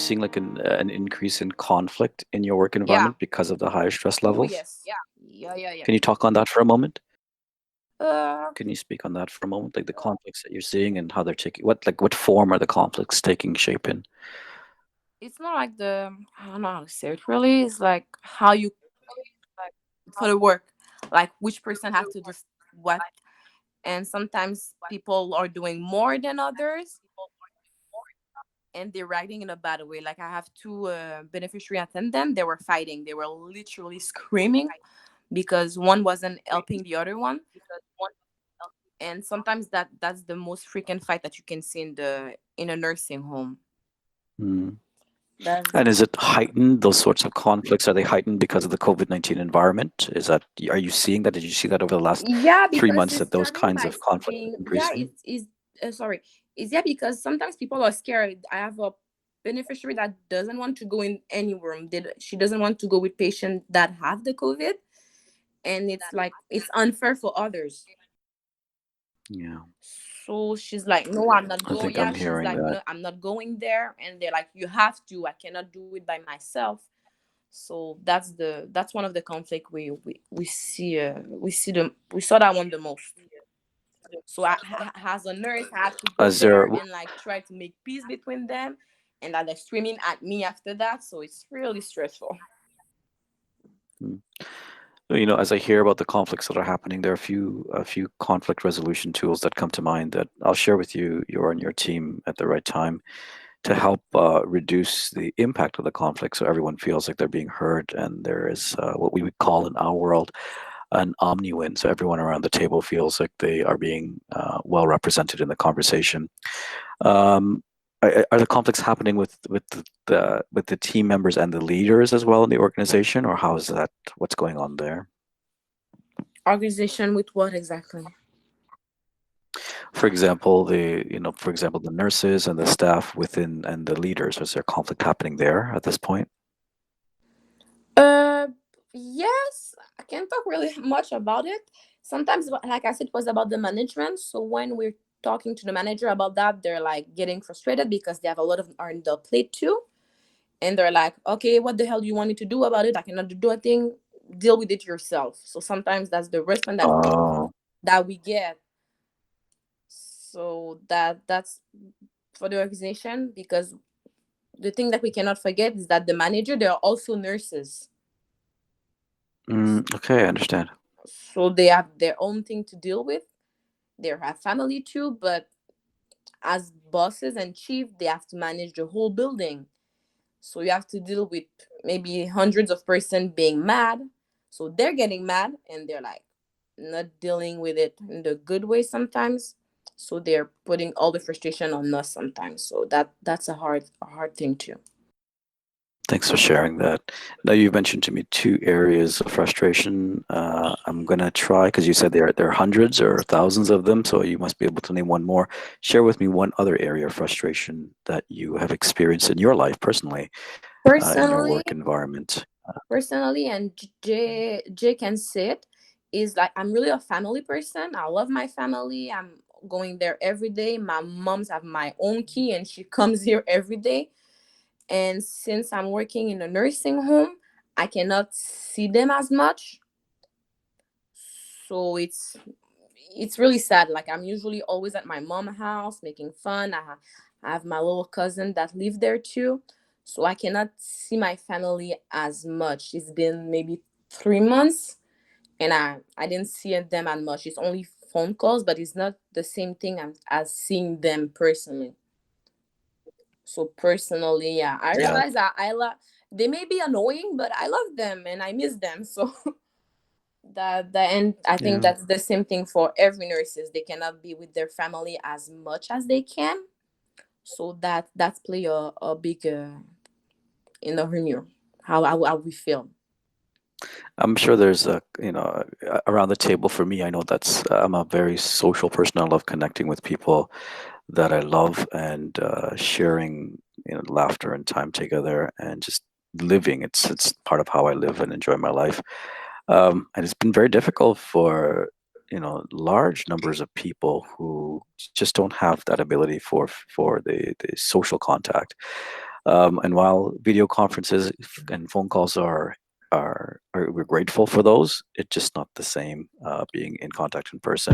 seeing like an increase in conflict in your work Yeah. environment because of the higher stress Oh levels? yes. Yeah, yeah, yeah. Can you talk on that for a moment? Uh, Can you speak on that for a moment? Like the conflicts that you're seeing and how they're taking what form are the conflicts taking shape in? it's not like I don't know how to say it really. It's like how you for the work, like which person have to do what, and sometimes people are doing more than others, and they're writing in a bad way. Like I have two beneficiary attendants. They were fighting. They were literally screaming because one wasn't helping the other one, and sometimes that's the most frequent fight that you can see in a nursing home. Mm. That's And is it heightened? Those sorts of conflicts, are they heightened because of the COVID-19 environment? Are you seeing that? Did you see that over the last yeah, three because months it's that those starting kinds by of conflict are being yeah, increasing? it's sorry, it's yeah because sometimes people are scared. I have a beneficiary that doesn't want to go in any room. She doesn't want to go with patients that have the COVID, and it's like it's unfair for others. Yeah, So she's like, no, I'm not I going. think Yeah, I'm she's hearing like, that. no, I'm not going there. And they're like, you have to. I cannot do it by myself. So that's one of the conflict we see. We saw that one the most. So as a nurse, I had to go Is there there and like try to make peace between them, and that they're screaming at me after that. So it's really stressful. mm, as I hear about the conflicts that are happening, there are a few conflict resolution tools that come to mind that I'll share with you, and your team at the right time to help reduce the impact of the conflict, so everyone feels like they're being heard, and there is what we would call in our world an omni-win. So everyone around the table feels like they are being well represented in the conversation. Um, are the conflicts happening with the team members and the leaders as well in the organization, or how is that? What's going on there? Organization with what exactly? For example, the nurses and the staff within and the leaders. Is there conflict happening there at this point? Uh, yes, I can't talk really much about it. Sometimes, like I said, it was about the management. So when we're talking to the manager about that, they're like getting frustrated because they have a lot of on the plate too, and they're like, "Okay, what the hell do you want me to do about it? I cannot do a thing. Deal with it yourself." So sometimes that's the response Oh, that we get. So that's for the organization because the thing that we cannot forget is that the manager, they are also nurses. okay, I understand. So they have their own thing to deal with. They have family too, but as bosses and chief, they have to manage the whole building. So you have to deal with maybe hundreds of person being mad. So they're getting mad and they're like not dealing with it in the good way sometimes. So they're putting all the frustration on us sometimes. So that's a hard thing too. Thanks for sharing that. Now, you've mentioned to me two areas of frustration. I'm gonna try because you said there are hundreds or thousands of them, so you must be able to name one more. Share with me one other area of frustration that you have experienced in your life personally, in your Personally, work environment. and Jay can say it, is like I'm really a family person. I love my family. I'm going there every day. My mom's have my own key and she comes here every day. And since I'm working in a nursing home, I cannot see them as much. So it's really sad. Like I'm usually always at my mom's house making fun. I have my little cousin that live there too. So I cannot see my family as much. It's been maybe 3 months and I didn't see them as much. It's only phone calls, but it's not the same thing as seeing them personally. So personally, yeah, I Yeah, realize that I love. They may be annoying, but I love them and I miss them. So and I think yeah. that's the same thing for every nurses. They cannot be with their family as much as they can. So that's play a big in the renew how we feel. I'm sure there's around the table for me. I know I'm a very social person. I love connecting with people that I love and sharing, laughter and time together and just living. It's part of how I live and enjoy my life. And it's been very difficult for large numbers of people who just don't have that ability for the social contact. And while video conferences and phone calls are we're grateful for those, it's just not the same being in contact in person.